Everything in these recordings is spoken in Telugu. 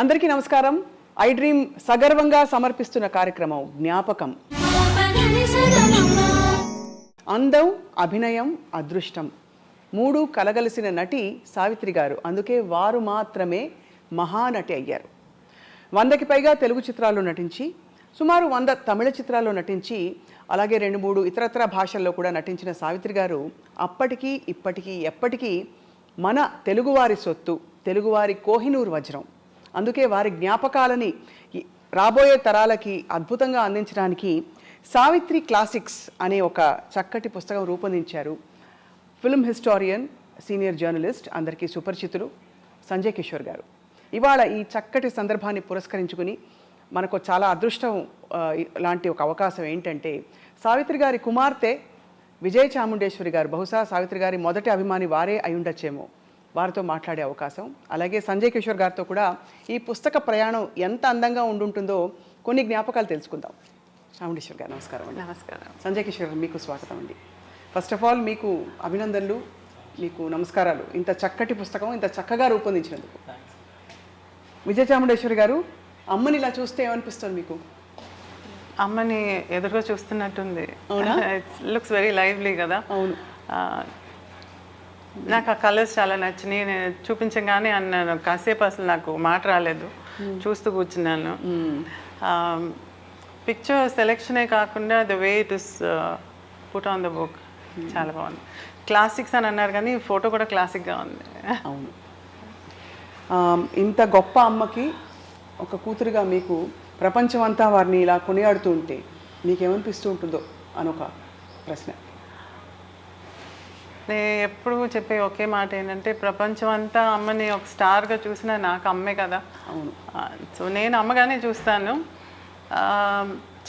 అందరికీ నమస్కారం. ఐ డ్రీమ్ సగర్వంగా సమర్పిస్తున్న కార్యక్రమం జ్ఞాపకం. అందం, అభినయం, అదృష్టం మూడు కలగలిసిన నటి సావిత్రి గారు. అందుకే వారు మాత్రమే మహానటి అయ్యారు. 100కి పైగా తెలుగు చిత్రాల్లో నటించి, సుమారు 100 తమిళ చిత్రాల్లో నటించి, అలాగే 2-3 ఇతరత్ర భాషల్లో కూడా నటించిన సావిత్రి గారు అప్పటికీ ఇప్పటికీ ఎప్పటికీ మన తెలుగువారి సొత్తు, తెలుగువారి కోహినూరు వజ్రం. అందుకే వారి జ్ఞాపకాలని రాబోయే తరాలకి అద్భుతంగా అందించడానికి సావిత్రి క్లాసిక్స్ అనే ఒక చక్కటి పుస్తకం రూపొందించారు. ఫిల్మ్ హిస్టారియన్, సీనియర్ జర్నలిస్ట్, అందరికీ సుపరిచితులు సంజయ్ కిషోర్ గారు. ఇవాళ ఈ చక్కటి సందర్భాన్ని పురస్కరించుకుని మనకు చాలా అదృష్టం లాంటి ఒక అవకాశం ఏంటంటే, సావిత్రి గారి కుమార్తె విజయ చాముండేశ్వరి గారు, బహుశా సావిత్రి గారి మొదటి అభిమాని వారే అయి ఉండొచ్చేమో, వారితో మాట్లాడే అవకాశం. అలాగే సంజయ్ కిషోర్ గారితో కూడా ఈ పుస్తక ప్రయాణం ఎంత అందంగా ఉండుంటుందో కొన్ని జ్ఞాపకాలు తెలుసుకుందాం. చాముండేశ్వరి గారు నమస్కారం అండి. నమస్కారం. సంజయ్ కిషోర్ గారు, మీకు స్వాగతం అండి. ఫస్ట్ ఆఫ్ ఆల్ మీకు అభినందనలు, మీకు నమస్కారాలు. ఇంత చక్కటి పుస్తకం ఇంత చక్కగా రూపొందించినందుకు. విజయ చాముండేశ్వరి గారు, అమ్మని ఇలా చూస్తే ఏమనిపిస్తుంది మీకు? అమ్మని ఎదురుగా చూస్తున్నట్టుంది. అవునా? ఇట్స్ లుక్స్ వెరీ లైవ్లీ కదా. అవును. నాకు ఆ కలర్స్ చాలా నచ్చినాయి. నేను చూపించగానే అన్నాను, కాసేపు అసలు నాకు మాట రాలేదు, చూస్తూ కూర్చున్నాను. పిక్చర్ సెలెక్షనే కాకుండా the way it is put on the book చాలా బాగుంది. క్లాసిక్స్ అని అన్నారు కానీ ఫోటో కూడా క్లాసిక్గా ఉంది. అవును. ఇంత గొప్ప అమ్మకి ఒక కూతురుగా మీకు ప్రపంచం అంతా వారిని ఇలా కొనియాడుతూ ఉంటే మీకేమనిపిస్తూ ఉంటుందో అని ఒక ప్రశ్న. నేను ఎప్పుడు చెప్పే ఒకే మాట ఏంటంటే, ప్రపంచం అంతా అమ్మని ఒక స్టార్గా చూసినా నాకు అమ్మే కదా. అవును. సో నేను అమ్మగానే చూస్తాను.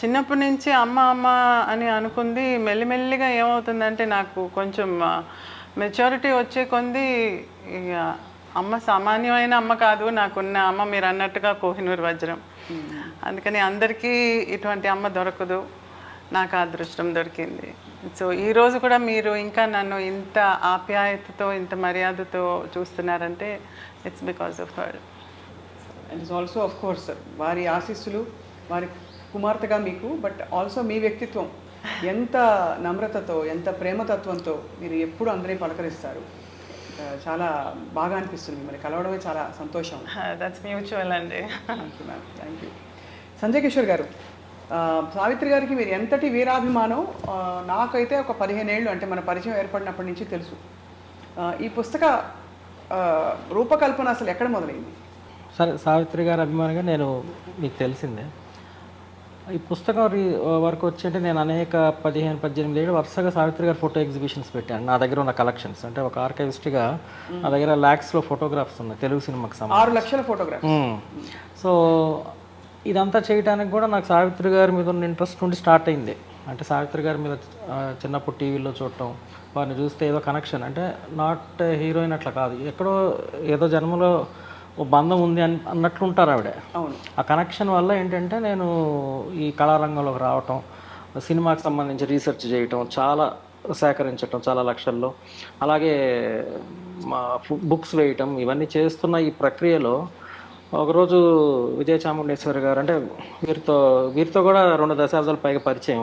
చిన్నప్పటి నుంచి అమ్మ అమ్మ అని అనుకుంది. మెల్లిమెల్లిగా ఏమవుతుందంటే, నాకు కొంచెం మెచ్యూరిటీ వచ్చే కొంది అమ్మ సామాన్యమైన అమ్మ కాదు, నాకున్న అమ్మ మీరు అన్నట్టుగా కోహినూరు వజ్రం. అందుకని అందరికీ ఇటువంటి అమ్మ దొరకదు, నాకు అదృష్టం దొరికింది. సో ఈరోజు కూడా మీరు ఇంకా నన్ను ఇంత ఆప్యాయతతో ఇంత మర్యాదతో చూస్తున్నారంటే it's because of her. And it's also of course వారి ఆశీస్సులు, వారి కుమార్తెగా మీకు, బట్ ఆల్సో మీ వ్యక్తిత్వం ఎంత నమ్రతతో, ఎంత ప్రేమతత్వంతో మీరు ఎప్పుడు అందరినీ పలకరిస్తారు. చాలా బాగా అనిపిస్తుంది, మిమ్మల్ని కలవడమే చాలా సంతోషం. దట్స్ మ్యూచువల్ అండి. Thank you ma'am, thank you. Sanjay Kishore గారు, సావిత్రి గారికి మీరు ఎంతటి వీరాభిమానం నాకైతే ఒక 15 ఏళ్ళు, అంటే మన పరిచయం ఏర్పడినప్పటి నుంచి తెలుసు. ఈ పుస్తక రూపకల్పన అసలు ఎక్కడ మొదలైంది? సరే, సావిత్రి గారి అభిమానిగా నేను మీకు తెలిసిందే. ఈ పుస్తకం వరకు వచ్చి నేను అనేక 15-18 ఏళ్ళు వరుసగా సావిత్రి గారి ఫోటో ఎగ్జిబిషన్స్ పెట్టాను. నా దగ్గర ఉన్న కలెక్షన్స్, అంటే ఒక ఆర్కైవిస్ట్గా నా దగ్గర ల్యాక్స్లో ఫోటోగ్రాఫ్స్ ఉన్నాయి తెలుగు సినిమాకి సంబంధించి. 6 లక్షల ఫోటోగ్రాఫ్. సో ఇదంతా చేయడానికి కూడా నాకు సావిత్రి గారి మీద ఉన్న ఇంట్రెస్ట్ నుండి స్టార్ట్ అయింది. అంటే సావిత్రి గారి మీద చిన్నప్పుడు టీవీలో చూడటం, వారిని చూస్తే ఏదో కనెక్షన్, అంటే నాట్ హీరోయిన్ అట్లా కాదు, ఎక్కడో ఏదో జన్మలో ఓ బంధం ఉంది అన్నట్లు ఉంటారు ఆవిడ. ఆ కనెక్షన్ వల్ల ఏంటంటే నేను ఈ కళారంగంలోకి రావటం, సినిమాకి సంబంధించి రీసెర్చ్ చేయటం, చాలా సేకరించటం చాలా లక్షల్లో, అలాగే బుక్స్ వేయటం, ఇవన్నీ చేస్తున్న ఈ ప్రక్రియలో ఒకరోజు విజయ చాముండేశ్వరి గారు, అంటే వీరితో కూడా 2 దశాబ్దాల పైగా పరిచయం.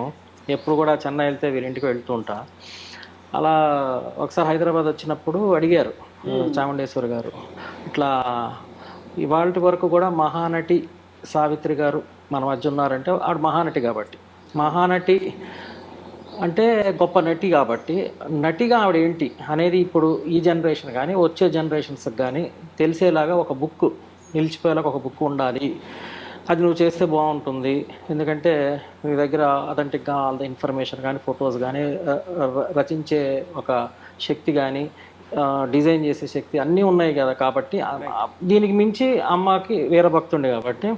ఎప్పుడు కూడా చెన్నై వెళ్తే వీరింటికి వెళ్తూ ఉంటా. అలా ఒకసారి హైదరాబాద్ వచ్చినప్పుడు అడిగారు చాముండేశ్వరి గారు, ఇట్లా ఇవాళ వరకు కూడా మహానటి సావిత్రి గారు మన మధ్య ఉన్నారంటే ఆవిడ మహానటి కాబట్టి, మహానటి అంటే గొప్ప నటి కాబట్టి, నటిగా ఆవిడ ఏంటి అనేది ఇప్పుడు ఈ జనరేషన్ కానీ వచ్చే జనరేషన్స్కి కానీ తెలిసేలాగా ఒక బుక్, నిలిచిపోయేలాగా ఒక బుక్ ఉండాలి, అది నువ్వు చేస్తే బాగుంటుంది. ఎందుకంటే మీ దగ్గర అథెంటిక్గా ఆల్ ద ఇన్ఫర్మేషన్ కానీ, ఫొటోస్ కానీ, రచించే ఒక శక్తి కానీ, డిజైన్ చేసే శక్తి అన్నీ ఉన్నాయి కదా. కాబట్టి దీనికి మించి అమ్మకి వీరభక్తుండే కాబట్టి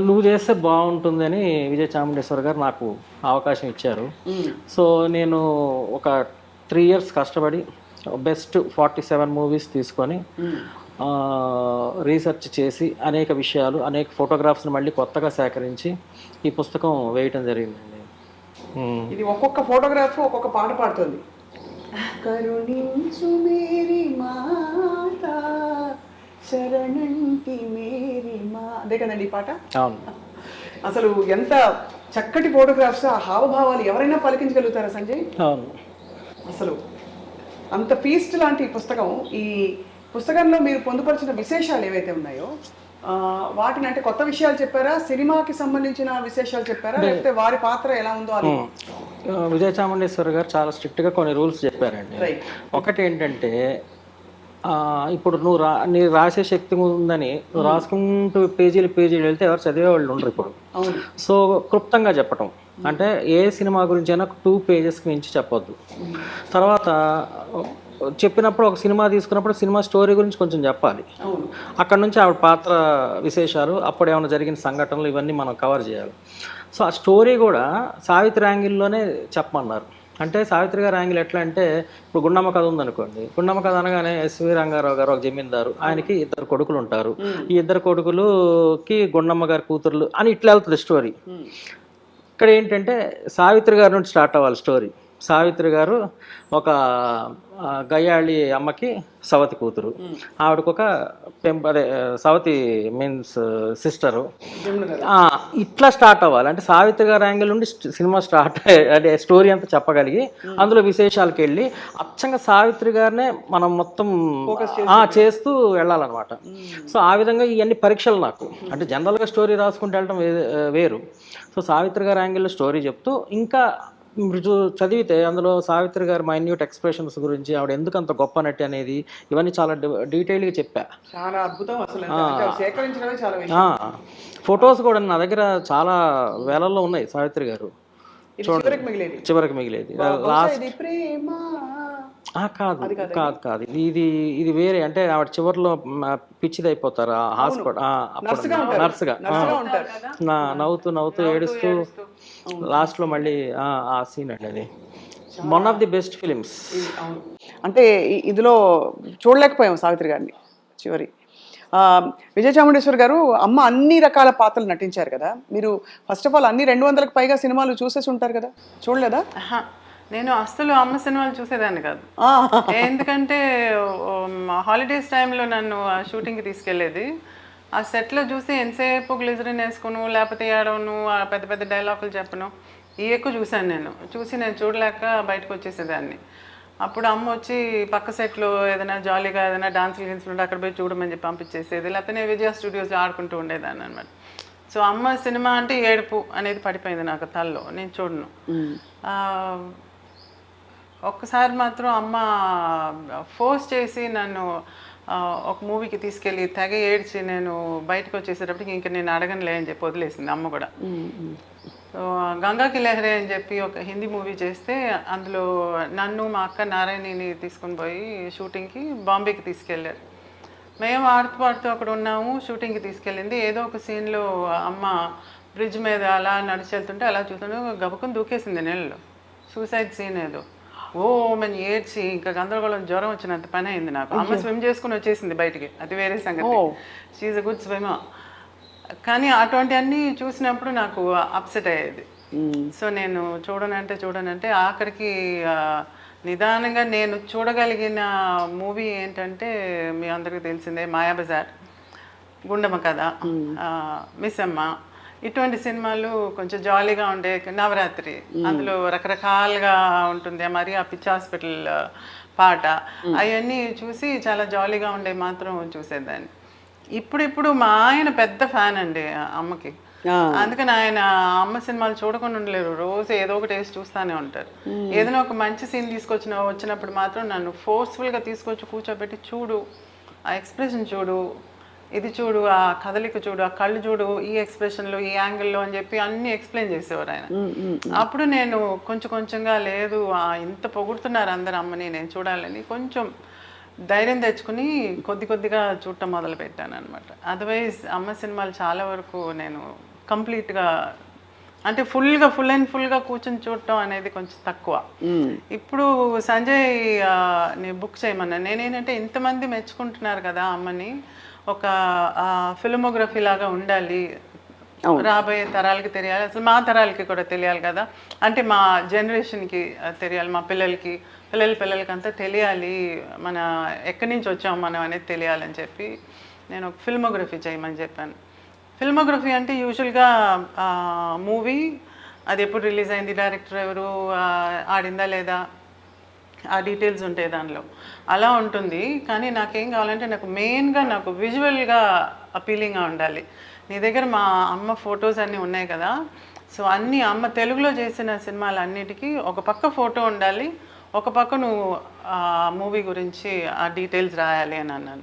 నువ్వు చేస్తే బాగుంటుందని విజయ చాముండేశ్వరి గారు నాకు అవకాశం ఇచ్చారు. సో నేను ఒక 3 years కష్టపడి బెస్ట్ 47 మూవీస్ తీసుకొని రీసెర్చ్ చేసి అనేక విషయాలు, అనేక ఫోటోగ్రాఫ్స్ని మళ్ళీ కొత్తగా సేకరించి ఈ పుస్తకం వేయటం జరిగిందండి. ఇది ఒక్కొక్క ఫోటోగ్రాఫ్ ఒక్కొక్క పాట పాడుతుంది. కరుణించు మేరీ మాతా చరణంటి మేరీ మా అదే కదండి ఈ పాట. అవును. అసలు ఎంత చక్కటి ఫోటోగ్రాఫ్స్, ఆ హావభావాలు ఎవరైనా పలికించగలుగుతారా సంజయ్? అవును. అసలు అంత ఫీస్ట్ లాంటి పుస్తకం. ఈ పుస్తకంలో మీరు పొందుపరిచిన విశేషాలు ఏవైతే ఉన్నాయో వాటిని అంటే కొత్త విషయాలు చెప్పారా, సినిమాకి సంబంధించిన విశేషాలు చెప్పారా, లేకపోతే వారి పాత్ర ఎలా ఉందో అది? విజయ చాముండేశ్వరి గారు చాలా స్ట్రిక్ట్గా కొన్ని రూల్స్ చెప్పారండి. రైట్. ఒకటి ఏంటంటే ఇప్పుడు నీ రాసే శక్తి ఉందని నువ్వు రాసుకుంటూ పేజీలు వెళ్తే ఎవరు చదివే వాళ్ళు ఉండరు ఇప్పుడు. అవును. సో క్లుప్తంగా చెప్పటం అంటే ఏ సినిమా గురించి అయినా 2 పేజెస్కి మించి చెప్పొద్దు. తర్వాత చెప్పినప్పుడు ఒక సినిమా తీసుకున్నప్పుడు సినిమా స్టోరీ గురించి కొంచెం చెప్పాలి. అక్కడ నుంచి ఆవిడ పాత్ర విశేషాలు, అప్పుడు ఏమైనా జరిగిన సంఘటనలు, ఇవన్నీ మనం కవర్ చేయాలి. సో ఆ స్టోరీ కూడా సావిత్రి యాంగిల్లోనే చెప్పమన్నారు. అంటే సావిత్రి గారి యాంగిల్ ఎట్లా అంటే, ఇప్పుడు గుండమ్మ కథ ఉందనుకోండి, గుండమ్మ కథ అనగానే ఎస్వి రంగారావు గారు ఒక జమీందారు, ఆయనకి 2 కొడుకులు ఉంటారు. ఈ 2 కొడుకులుకి గుండమ్మ గారి కూతుర్లు అని ఇట్లా వెళ్తుంది స్టోరీ. ఇక్కడ ఏంటంటే సావిత్రి గారి నుండి స్టార్ట్ అవ్వాలి స్టోరీ. సావిత్రి గారు ఒక గయ్యాళి అమ్మకి సవతి కూతురు, ఆవిడకు ఒక అదే సవతి మీన్స్ సిస్టరు. ఇట్లా స్టార్ట్ అవ్వాలి. అంటే సావిత్రి గారి యాంగిల్ నుండి సినిమా స్టార్ట్ అంటే స్టోరీ అంతా చెప్పగలిగి అందులో విశేషాలకు వెళ్ళి అచ్చంగా సావిత్రి గారినే మనం మొత్తం చేస్తూ వెళ్ళాలన్నమాట. సో ఆ విధంగా ఇవన్నీ పరీక్షలు నాకు. అంటే జనరల్గా స్టోరీ రాసుకుంటూ వెళ్ళడం వేరు. సో సావిత్రి గారి యాంగిల్లో స్టోరీ చెప్తూ ఇంకా మీరు చదివితే అందులో సావిత్రి గారి మైన్యూట్ ఎక్స్ప్రెషన్స్ గురించి, ఆవిడ ఎందుకు అంత గొప్ప నటి అనేది, ఇవన్నీ చాలా డీటెయిల్గా చెప్పా. చాలా అద్భుతం అసలు. ఫొటోస్ కూడా నా దగ్గర చాలా వేలల్లో ఉన్నాయి సావిత్రి గారు. చివరికి మిగిలేది లాస్ట్ కాదు ఇది వేరే. అంటే ఆవిడ చివరిలో పిచ్చిది అయిపోతారు హాస్పిటల్ నర్సుగా, నవ్వుతూ ఏడుస్తూ లాస్ట్లో మళ్ళీ ఆ సీన్ అండి. అది one of the best films. అంటే ఇందులో చూడలేకపోయాం సావిత్రి గారిని చివరి. విజయ చాముండేశ్వరి గారు అమ్మ అన్ని రకాల పాత్రలు నటించారు కదా. మీరు ఫస్ట్ ఆఫ్ ఆల్ అన్ని 200కు పైగా సినిమాలు చూసేసి ఉంటారు కదా, చూడలేదా? నేను అస్సలు అమ్మ సినిమాలు చూసేదాన్ని కాదు. ఎందుకంటే హాలిడేస్ టైంలో నన్ను షూటింగ్కి తీసుకెళ్లేది. ఆ సెట్లో చూసి ఎంతసేపు గ్లిజరిన్ వేసుకును, లేకపోతే ఏడవను, పెద్ద పెద్ద డైలాగులు చెప్పను, ఇవి ఎక్కువ చూశాను. నేను చూడలేక బయటకు వచ్చేసేదాన్ని. అప్పుడు అమ్మ వచ్చి పక్క సెట్లో ఏదైనా జాలీగా ఏదైనా డాన్సులు గిన్సులు అక్కడ పోయి చూడమని చెప్పి పంపించేసేది, లేకపోతే నేను విజయ స్టూడియోస్లో ఆడుకుంటూ ఉండేదాన్ని అనమాట. సో అమ్మ సినిమా అంటే ఏడుపు అనేది పడిపోయింది నాకు తల్లో, నేను చూడను. ఒక్కసారి మాత్రం అమ్మ ఫోర్స్ చేసి నన్ను ఒక మూవీకి తీసుకెళ్ళి తెగ ఏడ్చి నేను బయటకు వచ్చేసేటప్పటికి ఇంకా నేను అడగనులే అని చెప్పి వదిలేసింది అమ్మ కూడా. సో గంగాకి లహరే అని చెప్పి ఒక హిందీ మూవీ చేస్తే అందులో నన్ను మా అక్క నారాయణిని తీసుకుని పోయి షూటింగ్కి బాంబేకి తీసుకెళ్ళారు. మేము ఆడుతూ అక్కడ ఉన్నాము. షూటింగ్కి తీసుకెళ్ళింది. ఏదో ఒక సీన్లో అమ్మ బ్రిడ్జ్ మీద అలా నడిచి వెళ్తుంటే అలా చూస్తుంటే గబుకుని దూకేసింది నీళ్ళలో. సూసైడ్ సీన్ ఏదో. మని ఏడ్చి ఇంకా గందరగోళం, జ్వరం వచ్చినంత పని అయింది నాకు. అమ్మ స్విమ్ చేసుకుని వచ్చేసింది బయటికి, అది వేరే సంగతి. She's a good swimmer. కానీ అటువంటివన్నీ చూసినప్పుడు నాకు అప్సెట్ అయ్యేది. సో నేను చూడనంటే ఆఖరికి నిదానంగా నేను చూడగలిగిన మూవీ ఏంటంటే మీ అందరికీ తెలిసిందే మాయాబజార్, గుండమ్మ కథ, మిస్సమ్మ, ఇటువంటి సినిమాలు కొంచెం జాలీగా ఉండే, నవరాత్రి అందులో రకరకాలుగా ఉంటుంది మరి, ఆ పిచ్చి హాస్పిటల్ పాట, అవన్నీ చూసి చాలా జాలీగా ఉండే మాత్రం చూసేదాన్ని. ఇప్పుడు మా ఆయన పెద్ద ఫ్యాన్ అండి అమ్మకి. అందుకని ఆయన అమ్మ సినిమాలు చూడకుండా ఉండలేరు. రోజు ఏదో ఒక టేస్ట్ చూస్తూనే ఉంటారు. ఏదైనా ఒక మంచి సీన్ వచ్చినప్పుడు మాత్రం నన్ను ఫోర్స్ఫుల్గా తీసుకొచ్చి కూర్చోబెట్టి, చూడు ఆ ఎక్స్ప్రెషన్ చూడు, ఇది చూడు, ఆ కదలిక చూడు, ఆ కళ్ళు చూడు, ఈ ఎక్స్ప్రెషన్లో, ఈ యాంగిల్లో అని చెప్పి అన్నీ ఎక్స్ప్లెయిన్ చేసేవారు ఆయన. అప్పుడు నేను కొంచెంగా లేదు ఇంత పొగుడుతున్నారు అందరు అమ్మని, నేను చూడాలని కొంచెం ధైర్యం తెచ్చుకుని కొద్దిగా చూడటం మొదలు పెట్టాను అనమాట. అదర్వైజ్ అమ్మ సినిమాలు చాలా వరకు నేను కంప్లీట్గా అంటే ఫుల్గా కూర్చొని చూడటం అనేది కొంచెం తక్కువ. ఇప్పుడు సంజయ్ నేను బుక్ చేయమన్నా. నేనేంటంటే ఇంతమంది మెచ్చుకుంటున్నారు కదా అమ్మని, ఒక ఫిల్మోగ్రఫీ లాగా ఉండాలి, రాబోయే తరాలకి తెలియాలి, అసలు మా తరాలకి కూడా తెలియాలి కదా, అంటే మా జనరేషన్కి తెలియాలి, మా పిల్లలకి అంతా తెలియాలి, మన ఎక్కడి నుంచి వచ్చాము మనం అనేది తెలియాలని చెప్పి నేను ఒక ఫిల్మోగ్రఫీ చేయమని చెప్పాను. ఫిల్మోగ్రఫీ అంటే యూజువల్గా మూవీ అది ఎప్పుడు రిలీజ్ అయింది, డైరెక్టర్ ఎవరు, ఆడిందా లేదా, ఆ డీటెయిల్స్ ఉంటాయి దానిలో, అలా ఉంటుంది. కానీ నాకేం కావాలంటే నాకు మెయిన్గా నాకు విజువల్గా అపీలింగ్గా ఉండాలి. నీ దగ్గర మా అమ్మ ఫొటోస్ అన్నీ ఉన్నాయి కదా, సో అన్నీ అమ్మ తెలుగులో చేసిన సినిమాలు అన్నిటికీ ఒక పక్క ఫోటో ఉండాలి, ఒక పక్క నువ్వు మూవీ గురించి ఆ డీటెయిల్స్ రాయాలి అని అన్నాను.